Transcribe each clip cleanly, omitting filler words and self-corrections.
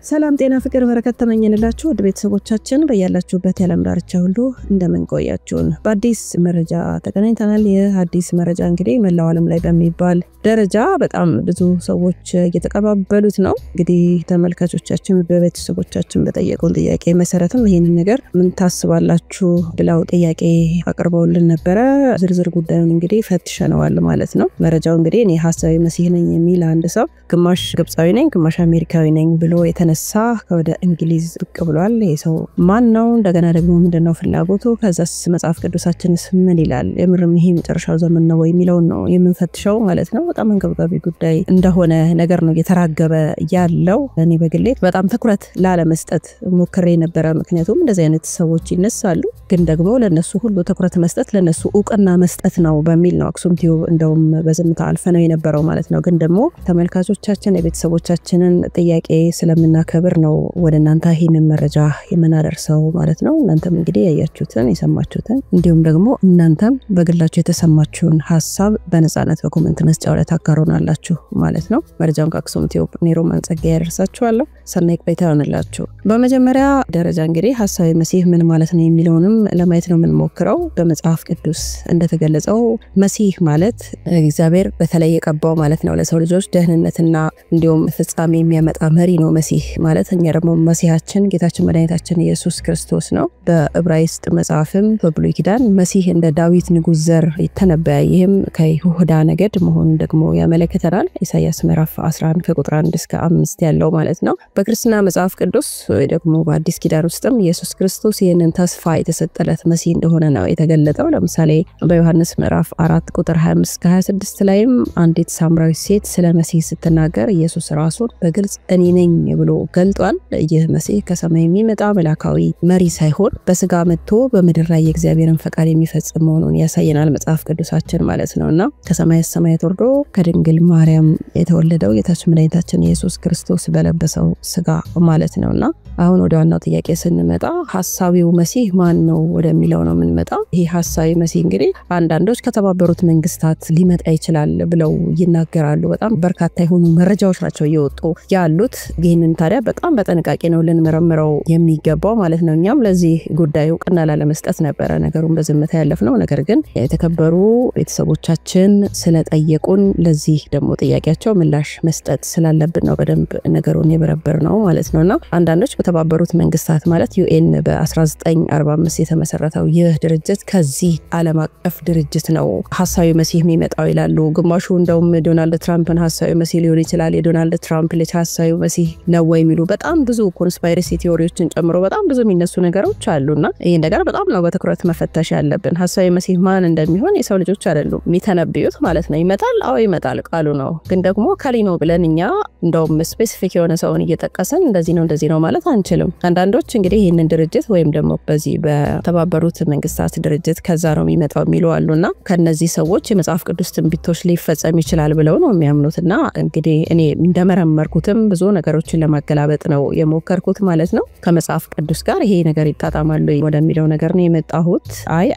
ሰላም ጤና ፍቅር በረከት ተመኘንላችሁ ወደ ቤተሰቦቻችን በያላችሁበት የዓለም ዳርቻ ሁሉ እንደምን ቆያችሁን በአዲስ መረጃ ተገናኝተናል። የአዲስ መረጃ እንግዲህ መላው ዓለም ላይ በሚባል ደረጃ በጣም ብዙ ሰዎች እየተቀባበሉት ነው። እንግዲህ ተመልካቾቻችን በቤተሰቦቻችን በጠየቁን ጥያቄ መሰረትም ይሄን ነገር ምን ታስባላችሁ ብለው ጥያቄ አቅርበውልን ነበር። ዝርዝር ጉዳዩን እንግዲህ ፈትሸነዋል ማለት ነው። መረጃው እንግዲህ እኔ ሐሳዊ መሲህ ነኝ የሚል አንድ ሰው ግማሽ ግብጻዊ ነኝ ግማሽ አሜሪካዊ ነኝ ብሎ የተነሳ ወደ እንግሊዝ ብቅ ብሏል። የሰው ማን ነው? እንደገና ደግሞ ምንድነው ፍላጎቱ? ከዛስ መጽሐፍ ቅዱሳችንስ ምን ይላል? የምርም ይሄ መጨረሻው ዘመን ነው ወይ የሚለው ነው የምንፈትሸው ማለት ነው። በጣም አንገብጋቢ ጉዳይ እንደሆነ ነገር ነው እየተራገበ ያለው። እኔ በግሌ በጣም ትኩረት ላለመስጠት ሞክሬ ነበር። ምክንያቱም እንደዚህ አይነት ሰዎች ይነሳሉ፣ ግን ደግሞ ለነሱ ሁሉ ትኩረት መስጠት ለነሱ ዕውቅና መስጠት ነው በሚል ነው አክሱም ቲዩብ እንደውም በዝምታ አልፈነው የነበረው ማለት ነው። ግን ደግሞ ተመልካቾቻችን የቤተሰቦቻችንን ጥያቄ ስለምናከብር ነው ወደ እናንተ ይሄንን መረጃ የምናደርሰው ማለት ነው። እናንተም እንግዲህ ያያችሁትን የሰማችሁትን እንዲሁም ደግሞ እናንተም በግላችሁ የተሰማችሁን ሐሳብ በነጻነት በኮሜንት መስጫው ላይ ታጋሩናላችሁ ማለት ነው። መረጃውን ከአክሱም ቲዩብ ሮማን ጸጋዬ ያደርሳችኋለሁ። ሰናይ ቆይታ ይሁንላችሁ። በመጀመሪያ ደረጃ እንግዲህ ሐሳዊ መሲህ ምን ማለት ነው የሚለውንም ለማየት ነው የምንሞክረው። በመጽሐፍ ቅዱስ እንደተገለጸው መሲህ ማለት እግዚአብሔር በተለይ የቀባው ማለት ነው። ለሰው ልጆች ደህንነትና እንዲሁም ፍጻሜ የሚያመጣ መሪ ነው መሲህ ማለት። እኛ ደግሞ መሲሃችን ጌታችን መድኃኒታችን ኢየሱስ ክርስቶስ ነው። በዕብራይስጥ መጽሐፍም በብሉይ ኪዳን መሲህ እንደ ዳዊት ንጉስ ዘር ይተነበያ፣ ይህም ከይሁዳ ነገድ መሆኑን ደግሞ ያመለክተናል። ኢሳይያስ ምዕራፍ 11 ከቁጥር 1 እስከ 5 ያለው ማለት ነው። በክርስትና መጽሐፍ ቅዱስ ወይ ደግሞ በአዲስ ኪዳን ውስጥም ኢየሱስ ክርስቶስ ይህንን ተስፋ የተሰጠለት መሲህ እንደሆነ ነው የተገለጠው። ለምሳሌ በዮሐንስ ምዕራፍ 4 ቁጥር 25 እስከ 26 ላይም አንዲት ሳምራዊት ሴት ስለ መሲህ ስትናገር ኢየሱስ ራሱን በግልጽ እኔ ነኝ ብሎ ገልጧል። ይህ መሲህ ከሰማይ የሚመጣ መላካዊ መሪ ሳይሆን በስጋ መጥቶ በምድር ላይ የእግዚአብሔርን ፈቃድ የሚፈጽም መሆኑን ያሳየናል መጽሐፍ ቅዱሳችን ማለት ነውና ከሰማይ ሰማያት ወርዶ ከድንግል ማርያም የተወለደው ጌታችን መድኃኒታችን ኢየሱስ ክርስቶስ በለበሰው ስጋ ማለት ነውና አሁን ወደ ዋናው ጥያቄ ስንመጣ ሐሳዊው መሲህ ማን ነው ወደሚለው ነው የምንመጣው። ይሄ ሐሳዊ መሲህ እንግዲህ አንዳንዶች ከተባበሩት መንግስታት ሊመጣ ይችላል ብለው ይናገራሉ። በጣም በርካታ የሆኑ መረጃዎች ናቸው እየወጡ ያሉት። ይህንን ታዲያ በጣም በጥንቃቄ ነው ልንመረምረው የሚገባው ማለት ነው። እኛም ለዚህ ጉዳይ ዕውቅና ላለመስጠት ነበረ ነገሩን በዝምታ ያለፍነው። ነገር ግን የተከበሩ ቤተሰቦቻችን ስለጠየቁን ለዚህ ደግሞ ጥያቄያቸው ምላሽ መስጠት ስላለብን ነው በደንብ ነገሩን የበረበርነው ማለት ነውና አንዳንዶች በተባበሩት መንግስታት ማለት ዩኤን በ1945 የተመሰረተው ይህ ድርጅት ከዚህ ዓለም አቀፍ ድርጅት ነው ሐሳዊ መሲህ የሚመጣው ይላሉ። ግማሹ እንደውም ዶናልድ ትራምፕን ሐሳዊ መሲህ ሊሆን ይችላል የዶናልድ ትራምፕ ልጅ ሐሳዊ መሲህ ነው ወይ የሚሉ በጣም ብዙ ኮንስፓይረሲ ቲዮሪዎችን ጨምሮ በጣም ብዙ የሚነሱ ነገሮች አሉና ይሄ ነገር በጣም ነው በትኩረት መፈተሽ ያለብን። ሐሳዊ መሲህ ማን እንደሚሆን የሰው ልጆች አይደሉም የሚተነብዩት ማለት ነው። ይመጣል፣ አዎ ይመጣል ቃሉ ነው። ግን ደግሞ ካሊ ነው ብለን እኛ እንደውም ስፔሲፊክ የሆነ ሰውን እየጠቀሰን እንደዚህ ነው ማለት አንችልም። አንዳንዶች እንግዲህ ይሄንን ድርጅት ወይም ደግሞ በዚህ በተባበሩት መንግስታት ድርጅት ከዛ ነው የሚመጣው የሚሉ አሉና ከነዚህ ሰዎች የመጽሐፍ ቅዱስ ትንቢቶች ሊፈጸም ይችላል ብለው ነው የሚያምኑትና እንግዲህ እኔ እንደመረመርኩትም ብዙ ነገሮችን ለማገላበጥ ነው የሞከርኩት ማለት ነው። ከመጽሐፍ ቅዱስ ጋር ይሄ ነገር ይጣጣማል ወደሚለው ነገር ነው የመጣሁት።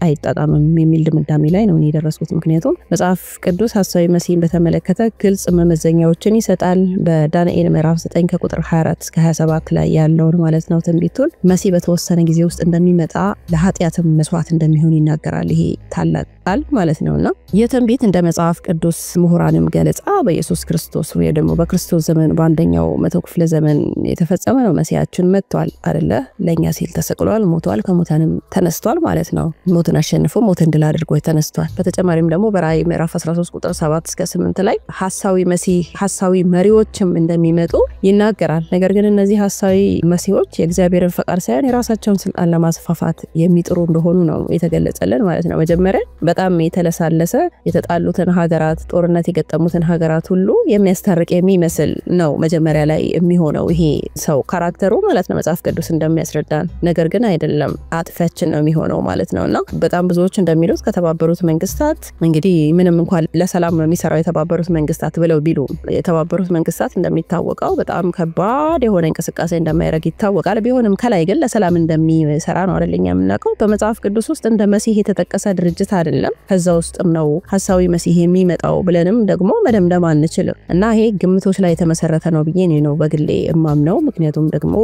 አይጣጣምም የሚል ድምዳሜ ላይ ነው የደረስኩት። ምክንያቱም መጽሐፍ ቅዱስ ሐሳዊ መሲህን በተመለከተ ግልጽ መመዘኛዎችን ይሰጣል። በዳንኤል ምዕራፍ 9 ከቁጥር 24 እስከ 27 ላይ ያለው ማለት ነው ትንቢቱን መሲህ በተወሰነ ጊዜ ውስጥ እንደሚመጣ ለኃጢያትም መስዋዕት እንደሚሆን ይናገራል። ይሄ ታላቅ ቃል ማለት ነውና የትንቢት እንደ መጽሐፍ ቅዱስ ምሁራንም ገለጻ በኢየሱስ ክርስቶስ ወይ ደግሞ በክርስቶስ ዘመን በአንደኛው መቶ ክፍለ ዘመን የተፈጸመ ነው። መሲያችን መጥቷል አይደለ? ለኛ ሲል ተሰቅሏል፣ ሞቷል፣ ከሞታንም ተነስቷል ማለት ነው። ሞትን አሸንፎ ሞትን ድል አድርጎ ተነስቷል። በተጨማሪም ደግሞ በራእይ ምዕራፍ 13 ቁጥር 7 እስከ 8 ላይ ሐሳዊ መሲህ ሐሳዊ መሪዎችም እንደሚመጡ ይናገራል። ነገር ግን እነዚህ ሐሳዊ መሲሆች የእግዚአብሔርን ፈቃድ ሳይሆን የራሳቸውን ስልጣን ለማስፋፋት የሚጥሩ እንደሆኑ ነው የተገለጸልን ማለት ነው። መጀመሪያ በጣም የተለሳለሰ የተጣሉትን ሀገራት ጦርነት የገጠሙትን ሀገራት ሁሉ የሚያስታርቅ የሚመስል ነው መጀመሪያ ላይ የሚሆነው ይሄ ሰው ካራክተሩ ማለት ነው መጽሐፍ ቅዱስ እንደሚያስረዳን። ነገር ግን አይደለም አጥፊያችን ነው የሚሆነው ማለት ነውና በጣም ብዙዎች እንደሚሉት ከተባበሩት መንግስታት እንግዲህ ምንም እንኳን ለሰላም ነው የሚሰራው የተባበሩት መንግስታት ብለው ቢሉ የተባበሩት መንግስታት እንደሚታወቀው በጣም ከባድ የሆነ እንቅስቃሴ እንደማይረግ ይታወቃል። ቢሆንም ከላይ ግን ለሰላም እንደሚሰራ ነው አይደለኛ የምናውቀው። በመጽሐፍ ቅዱስ ውስጥ እንደ መሲህ የተጠቀሰ ድርጅት አይደለም። አይደለም ከዛ ውስጥም ነው ሐሳዊ መሲህ የሚመጣው ብለንም ደግሞ መደምደም አንችልም እና ይሄ ግምቶች ላይ የተመሰረተ ነው ብዬ ነው በግሌ እማምነው ምክንያቱም ደግሞ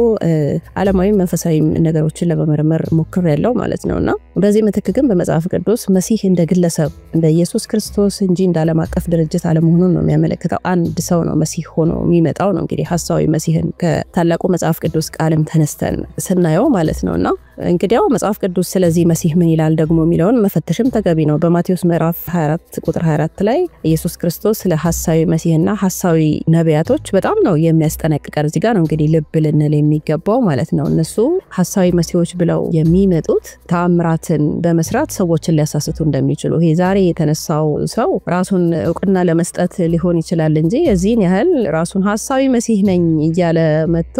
ዓለማዊ መንፈሳዊ ነገሮችን ለመመርመር ሞክሬያለሁ ማለት ነውና በዚህ ምትክ ግን በመጽሐፍ ቅዱስ መሲህ እንደ ግለሰብ እንደ ኢየሱስ ክርስቶስ እንጂ እንደ ዓለም አቀፍ ድርጅት አለመሆኑን ነው የሚያመለክተው አንድ ሰው ነው መሲህ ሆኖ የሚመጣው ነው እንግዲህ ሐሳዊ መሲህን ከታላቁ መጽሐፍ ቅዱስ ቃልም ተነስተን ስናየው ማለት ነውና እንግዲያው መጽሐፍ ቅዱስ ስለዚህ መሲህ ምን ይላል ደግሞ የሚለውን መፈተሽም ተገቢ ነው በማቴዎስ ምዕራፍ 24 ቁጥር 24 ላይ ኢየሱስ ክርስቶስ ስለ ሐሳዊ መሲህና ሐሳዊ ነቢያቶች በጣም ነው የሚያስጠነቅቀን እዚህ ጋር ነው እንግዲህ ልብ ልንል የሚገባው ማለት ነው እነሱ ሐሳዊ መሲሆች ብለው የሚመጡት ተአምራትን በመስራት ሰዎችን ሊያሳስቱ እንደሚችሉ ይሄ ዛሬ የተነሳው ሰው ራሱን ዕውቅና ለመስጠት ሊሆን ይችላል እንጂ የዚህን ያህል ራሱን ሐሳዊ መሲህ ነኝ እያለ መጥቶ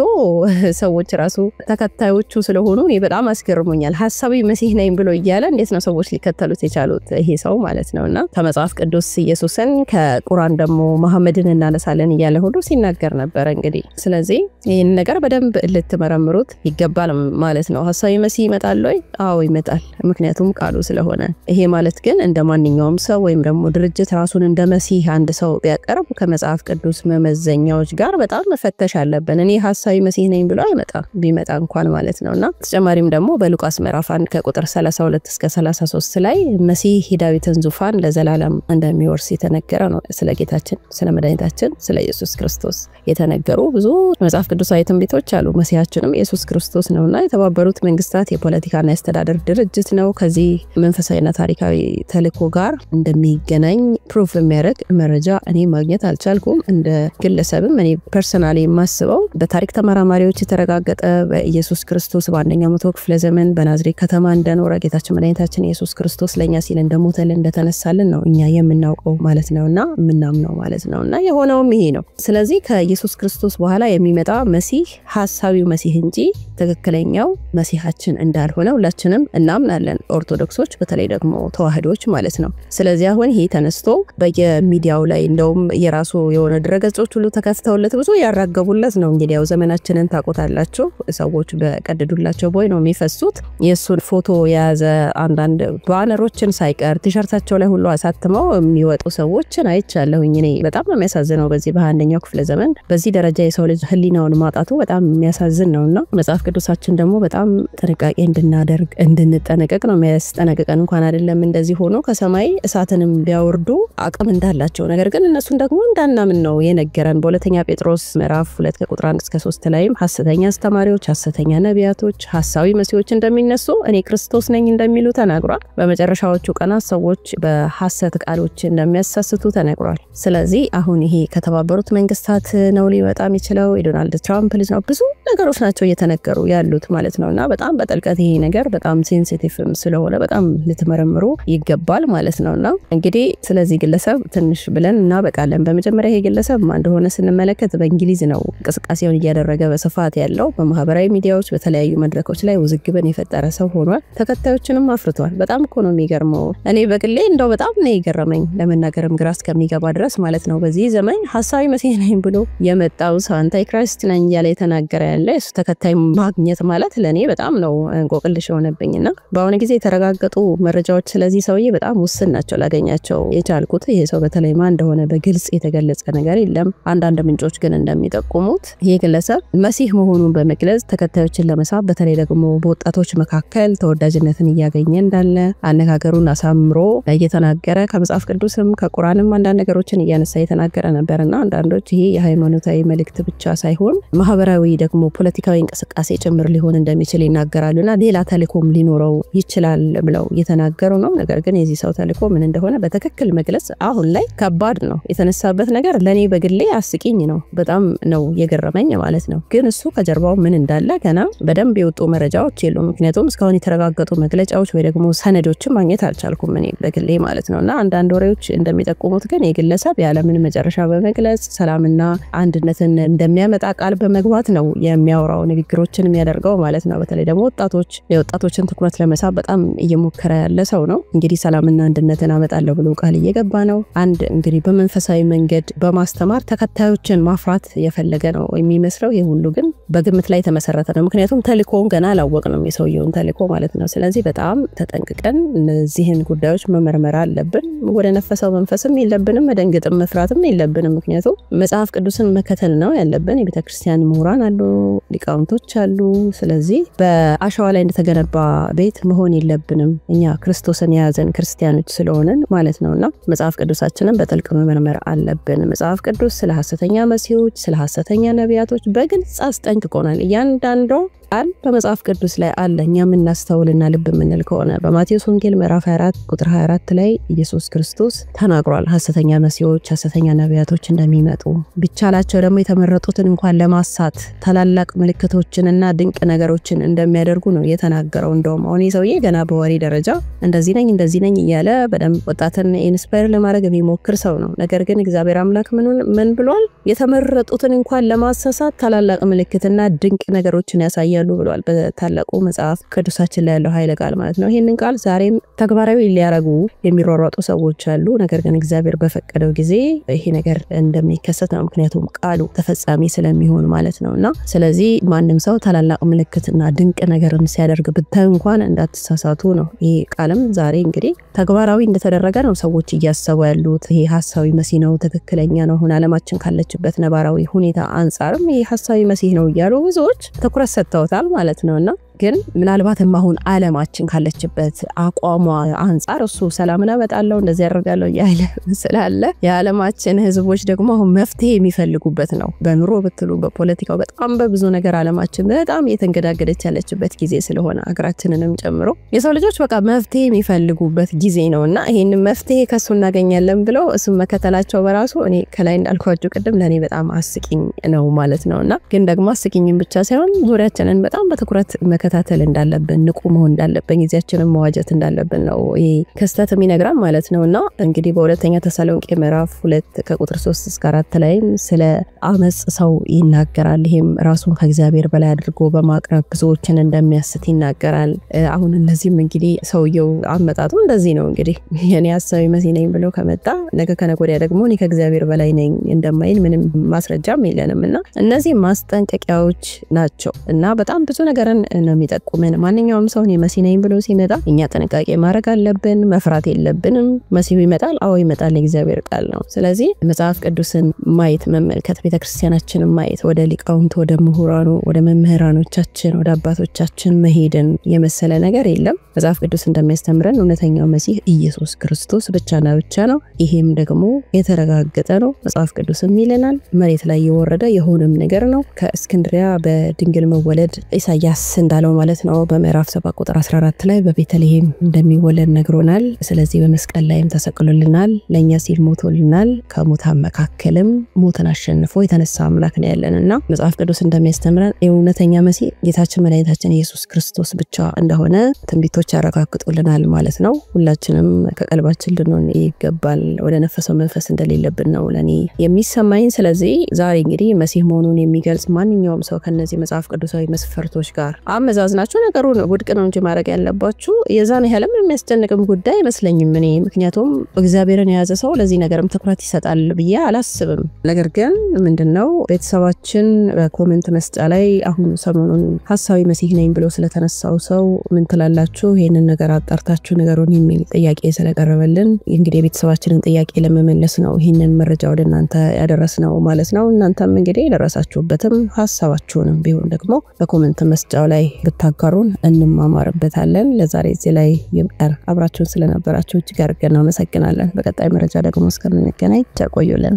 ሰዎች ራሱ ተከታዮቹ ስለሆኑ እኔ በጣም አስገርሞኛል ሐሳዊ መሲህ ነኝ ብሎ እያለ እንዴት ነው ሰዎች ሊከተሉት የቻሉት ይሄ ሰው ማለት ነውና ከመጽሐፍ ቅዱስ ኢየሱስን ከቁርአን ደግሞ መሐመድን እናነሳለን እያለ ሁሉ ሲናገር ነበር እንግዲህ ስለዚህ ይሄን ነገር በደንብ ልትመረምሩት ይገባል ማለት ነው ሐሳዊ መሲህ ይመጣል ወይ አዎ ይመጣል ምክንያቱም ቃሉ ስለሆነ ይሄ ማለት ግን እንደማንኛውም ሰው ወይም ደግሞ ድርጅት ራሱን እንደ መሲህ አንድ ሰው ቢያቀርብ ከመጽሐፍ ቅዱስ መመዘኛዎች ጋር በጣም መፈተሽ አለብን እኔ ሐሳዊ መሲህ ነኝ ብሎ አይመጣ ቢመጣ እንኳን ማለት ነውና ተጨማሪም ደግሞ በሉቃስ ምዕራፍ 1 ከቁጥር 32 እስከ 33 ላይ መሲህ ዳዊትን ዙፋን ለዘላለም እንደሚወርስ የተነገረ ነው ስለ ጌታችን ስለ መድኃኒታችን ስለ ኢየሱስ ክርስቶስ የተነገሩ ብዙ መጽሐፍ ቅዱሳዊ ትንቢቶች አሉ መሲያችንም ኢየሱስ ክርስቶስ ነውና የተባበሩት መንግስታት የፖለቲካና የአስተዳደር ድርጅት ነው ከዚህ መንፈሳዊና ታሪካዊ ተልእኮ ጋር እንደሚገናኝ ፕሩፍ የሚያደርግ መረጃ እኔ ማግኘት አልቻልኩም እንደ ግለሰብም እኔ ፐርሰናሊ ማስበው በታሪክ ተመራማሪዎች የተረጋገጠ በኢየሱስ ክርስቶስ በአንደኛው መቶ ክፍለ ዘመን በናዝሬት ከተማ እንደኖረ ጌታችን መድኃኒታችን ኢየሱስ ክርስቶስ ለኛ ሲል እንደሞተልን እንደተነሳልን ነው እኛ የምናውቀው ማለት ነውና ምናምነው ማለት ነውና የሆነውም ይሄ ነው ስለዚህ ከኢየሱስ ክርስቶስ በኋላ የሚመጣ መሲህ ሐሳዊው መሲህ እንጂ ትክክለኛው መሲሃችን እንዳልሆነ ሁላችንም እናምናለን ኦርቶዶክሶች በተለይ ደግሞ ተዋህዶች ማለት ነው ስለዚህ አሁን ይሄ ተነስቶ በየሚዲያው ላይ እንደውም የራሱ የሆነ ድረገጾች ሁሉ ተከፍተውለት ብዙ ያራገቡለት ነው እንግዲህ ያው ዘመናችንን ታቆታላችሁ ሰዎች በቀደዱላቸው ቦይ ነው የሚፈሱት የሱን ፎቶ የያዘ አንዳንድ ባነሮችን ሳይቀር ቲሸርታቸው ላይ ሁሉ አሳትመው የሚወጡ ሰዎችን አይቻለሁኝ እኔ በጣም ነው የሚያሳዝነው በዚህ በአንደኛው ክፍለ ዘመን በዚህ ደረጃ የሰው ልጅ ህሊናውን ማጣቱ በጣም የሚያሳዝን ነውና መጽሐፍ ቅዱሳችን ደግሞ በጣም ጥንቃቄ እንድናደርግ እንድንጠነቀቅ ነው የሚያስጠነቅቀን እንኳን አይደለም እንደዚህ ሆኖ ከሰማይ እሳትንም ቢያወርዱ አቅም እንዳላቸው ነገር ግን እነሱን ደግሞ እንዳናምን ነው የነገረን በሁለተኛ ጴጥሮስ ምዕራፍ 2 ከቁጥር 1 እስከ 3 ላይም ሐሰተኛ አስተማሪዎች ሐሰተኛ ነቢያቶች ሐሳዊ መሲሆች እንደሚነሱ እኔ ክርስቶስ ነኝ እንደሚሉ ተናግሯል በመጨረሻዎቹ ቀናት ሰዎች በሐሰት ቃሎች እንደሚያሳስቱ ተናግሯል ስለዚህ አሁን ይሄ ከተባበሩት መንግስታት ነው ሊመጣ የሚችለው የዶናልድ ትራምፕ ልጅ ነው ብዙ ነገሮች ናቸው እየተነገሩ ያሉት ማለት ነውና በጣም በጥልቀት ይሄ ነገር በጣም ሴንሲቲቭም ስለሆነ በጣም ልትመረምሩ ይገባል ማለት ነውና እንግዲህ ስለዚህ ግለሰብ ትንሽ ብለን እናበቃለን በመጀመሪያ ይሄ ግለሰብ ማን እንደሆነ ስንመለከት በእንግሊዝ ነው እንቅስቃሴውን እያደረገ በስፋት ያለው በማህበራዊ ሚዲያዎች በተለያዩ መድረኮች ላይ ውዝግብን የፈጠረ ሰው ሆኗል ተከታዮችንም አፍርቷል በጣም እኮ ነው የሚገርመው እኔ በግሌ እንደው በጣም ነው የገረመኝ ለመናገርም ግራ እስከሚገባ ድረስ ማለት ነው በዚህ ዘመን ሐሳዊ መሲህ ነኝ ብሎ የመጣው ሰው አንታይ ክራይስት ነኝ ያለ የተናገረ ያለ እሱ ተከታይ ማግኘት ማለት ለኔ በጣም ነው እንቆቅልሽ ሆነብኝና በአሁን ጊዜ የተረጋገጡ መረጃዎች ስለዚህ ሰውዬ በጣም ውስን ናቸው ላገኛቸው የቻልኩት ይሄ ሰው በተለይ ማን እንደሆነ በግልጽ የተገለጸ ነገር የለም አንዳንድ ምንጮች ግን እንደሚጠቁሙት ይሄ ግለሰብ መሲህ መሆኑን በመግለጽ ተከታዮችን ለመሳብ በተለይ ደግሞ በወጣቶች መካከል ተወዳጅነትን እያገኘ እንዳለ አነጋገሩን አሳምሮ እየተናገረ ከመጽሐፍ ቅዱስም ከቁርአንም አንዳንድ ነገሮችን እያነሳ የተናገረ ነበርና አንዳንዶች ይሄ የሃይማኖታዊ መልእክት ብቻ ሳይሆን ማህበራዊ ደግሞ ፖለቲካዊ እንቅስቃሴ ጭምር ሊሆን እንደሚችል ይናገራሉና ሌላ ተልእኮም ሊኖረው ይችላል ብለው እየተናገሩ ነው ነገር ግን የዚህ ሰው ተልእኮ ምን እንደሆነ በትክክል መግለጽ አሁን ላይ ከባድ ነው የተነሳበት ነገር ለኔ በግሌ አስቂኝ ነው በጣም ነው የገረመኝ ማለት ነው ግን እሱ ከጀርባው ምን እንዳለ ገና በደንብ የወጡ መረጃዎች የሉም ምክንያቱም እስካሁን የተረጋገጡ መግለጫዎች ወይ ደግሞ ሰነዶችን ማግኘት አልቻልኩም እኔ በግሌ ማለት ነውና አንዳንድ ወሬዎች እንደሚጠቁሙት ግን የግለሰብ ያለምን መጨረሻ በመግለጽ ሰላምና አንድነትን እንደሚያመጣ ቃል በመግባት ነው የሚያወራው ንግግሮችን የሚያደርገው ማለት ነው በተለይ ደግሞ የወጣቶችን ትኩረት ለመሳብ በጣም እየሞከረ ያለ ሰው ነው እንግዲህ ሰላምና አንድነትን አመጣለሁ ብሎ ቃል እየገባ ነው አንድ እንግዲህ በመንፈሳዊ መንገድ በማስተማር ተከታዮችን ማፍራት የፈለገ ነው የሚመስለው ይሁሉ ግን በግምት ላይ ተመሰረተ ነው ምክንያቱም ተልእኮውን ገና አላወቅንም የሰውየውን ተልእኮ ማለት ነው ስለዚህ በጣም ተጠንቅቀን እነዚህን ጉዳዮች መመርመር አለብን ወደ ነፈሰው መንፈስም የለብንም መደንገጥም መፍራትም የለብንም ምክንያቱም መጽሐፍ ቅዱስን መከተል ነው ያለብን የቤተክርስቲያን ምሁራን አሉ ሊቃውንቶች አሉ ስለዚህ በአሸዋ ላይ እንደተገነባ ቤት መሆን የለብንም እኛ ክርስቶስን ያዘን ክርስቲያኖች ስለሆነን ማለት ነውና መጽሐፍ ቅዱሳችንን በጥልቅ መመርመር አለብን መጽሐፍ ቅዱስ ስለ ሐሰተኛ መሲሖች ስለ ሐሰተኛ ነቢያቶች በግልጽ አስጠንቅቆናል እያንዳንዱ ቃል በመጽሐፍ ቅዱስ ላይ አለ እኛም እናስተውልና ልብ ምንል ከሆነ በማቴዎስ ወንጌል ምዕራፍ 24 ቁጥር 24 ላይ ኢየሱስ ክርስቶስ ተናግሯል ሐሰተኛ መሲሖች ሐሰተኛ ነቢያቶች እንደሚመጡ ቢቻላቸው ደግሞ የተመረጡትን እንኳን ለማሳት ታላላቅ ምልክቶችንና ድንቅ ነገሮችን እንደሚያደርጉ ነው የተናገረው እንደውም አሁን ይሰውዬ ገና በወሬ ደረጃ እንደዚህ ነኝ እያለ በደም ወጣትን ኢንስፓየር ለማድረግ የሚሞክር ሰው ነው ነገር ግን እግዚአብሔር አምላክ ምን ብሏል የተመረጡትን እንኳን ለማሳሳት ታላላቅ ምልክትና ድንቅ ነገሮችን ያሳያል ብሏል በታላቁ መጽሐፍ ቅዱሳችን ላይ ያለው ኃይለ ቃል ማለት ነው ይሄንን ቃል ዛሬም ተግባራዊ ሊያረጉ የሚሯሯጡ ሰዎች አሉ ነገር ግን እግዚአብሔር በፈቀደው ጊዜ ይሄ ነገር እንደሚከሰት ነው ምክንያቱም ቃሉ ተፈጻሚ ስለሚሆን ማለት ነውና ስለዚህ ማንንም ሰው ታላላቅ ምልክትና ድንቅ ነገርን ሲያደርግ ብታይ እንኳን እንዳትሳሳቱ ነው ይሄ ቃልም ዛሬ እንግዲህ ተግባራዊ እንደተደረገ ነው ሰዎች እያሰቡ ያሉት ይሄ ሐሳዊ መሲህ ነው ትክክለኛ ነው ሆነ ዓለማችን ካለችበት ነባራዊ ሁኔታ አንፃርም ይሄ ሐሳዊ መሲህ ነው ይያሉ ብዙዎች ትኩረት ሰጥተውታል ማለት ነውና ግን ምናልባትም አሁን ዓለማችን ካለችበት አቋሟ አንፃር እሱ ሰላምና በጣለው እንደዚህ ያደርጋለው ያለ ስላለ የዓለማችን ህዝቦች ደግሞ መፍትሄ የሚፈልጉበት ነው በኑሮ በትሉ በፖለቲካው በጣም በብዙ ነገር ዓለማችን በጣም የተንገዳገደች ያለችበት ጊዜ ስለሆነ አገራችንንም ጨምሮ የሰው ልጆች በቃ መፍትሄ የሚፈልጉበት ጊዜ ነውና ይሄን መፍትሄ ከሱ እናገኛለን ብለው እሱ መከተላቸው በራሱ እኔ ከላይ እንዳልኳችሁ ቀደም ለኔ በጣም አስቂኝ ነው ማለት ነውና ግን ደግሞ አስቂኝም ብቻ ሳይሆን ዙሪያችንን በጣም በትኩረት መከታተል እንዳለብን ንቁ መሆን እንዳለብን ጊዜያችንን መዋጀት እንዳለብን ነው ይሄ ክስተት የሚነግራን ማለት ነውና እንግዲህ በሁለተኛ ተሰሎንቄ ምዕራፍ 2 ከቁጥር 3 እስከ 4 ላይ ስለ አመጽ ሰው ይናገራል ይሄም ራሱን ከእግዚአብሔር በላይ አድርጎ በማቅረብ ብዙዎችን እንደሚያስት ይናገራል አሁን እነዚህም እንግዲህ ሰውየው አመጣጡ እንደዚህ ነው እንግዲህ የኔ ሐሳዊ መሲህ ነኝ ብሎ ከመጣ ነገ ከነገወዲያ ደግሞ እኔ ከእግዚአብሔር በላይ ነኝ እንደማይል ምንም ማስረጃም የለንምና እነዚህ ማስጠንቀቂያዎች ናቸው እና በጣም ብዙ ነገርን ነው የሚጠቁመን ማንኛውም ሰው ነው መሲህ ነኝ ብሎ ሲመጣ እኛ ጥንቃቄ ማድረግ አለብን መፍራት የለብንም መሲሁ ይመጣል አዎ ይመጣል የእግዚአብሔር ቃል ነው ስለዚህ መጽሐፍ ቅዱስን ማየት መመልከት ቤተክርስቲያናችንን ማየት ወደ ሊቃውንት ወደ ምሁራኑ ወደ መምህራኖቻችን ወደ አባቶቻችን መሄድን የመሰለ ነገር የለም መጽሐፍ ቅዱስ እንደሚያስተምረን እውነተኛው መሲህ ኢየሱስ ክርስቶስ ብቻና ብቻ ነው ይሄም ደግሞ የተረጋገጠ ነው መጽሐፍ ቅዱስም ይለናል መሬት ላይ የወረደ የሆነም ነገር ነው ከእስክንድሪያ በድንግል መወለድ ኢሳይያስ እንዳለው ማለት ነው በምዕራፍ 7 ቁጥር 14 ላይ በቤተልሔም እንደሚወለድ ነግሮናል ስለዚህ በመስቀል ላይም ተሰቅሎልናል ለኛ ሲል ሞቶልናል ከሙታን መካከልም ሞትን አሸንፎ የተነሳ አምላክ ነው ያለንና መጽሐፍ ቅዱስ እንደሚያስተምረን እውነተኛ መሲህ ጌታችን መድኃኒታችን ኢየሱስ ክርስቶስ ብቻ እንደሆነ ትንቢቶች ያረጋግጡልናል ማለት ነው ሁላችንም ከቀልባችን ልንሆን ይገባል ወደ ነፈሰው መንፈስ እንደሌለብን ነው ለኔ የሚሰማኝ ስለዚህ ዛሬ እንግዲህ መሲህ መሆኑን የሚገልጽ ማንኛውም ሰው ከነዚህ መጽሐፍ ቅዱሳዊ መስፈርቶች ጋር አመዛዝናችሁ ነገሩን ውድቅ ነው እንጂ ማድረግ ያለባችሁ የዛን ያህልም የሚያስጨንቅም ጉዳይ መስለኝም እኔ ምክንያቱም እግዚአብሔርን የያዘ ሰው ለዚህ ነገርም ትኩረት ይሰጣል ብዬ አላስብም ነገር ግን ምንድነው ቤተሰባችን በኮሜንት መስጫ ላይ አሁን ሰሞኑን ሐሳዊ መሲህ ነኝ ብሎ ስለተነሳው ሰው ምን ትላላችሁ ይሄንን ነገር አጣርታችሁ ነገሩን የሚል ጥያቄ ስለቀረበልን እንግዲህ ቤተሰባችንን ጥያቄ ለመመለስ ነው ይሄንን መረጃ ወደ እናንተ ያደረስነው ማለት ነው እናንተም እንግዲህ ደረሳችሁበትም ሐሳባችሁንም ቢሆን ደግሞ በኮሜንት መስጫው ላይ ብታጋሩን እንማማርበታለን ለዛሬ እዚህ ላይ ይብቃር አብራችሁን ስለነበራችሁ እጅግ አድርገን እናመሰግናለን በቀጣይ መረጃ ደግሞ እስከምንገናኝ ቸር ቆዩልን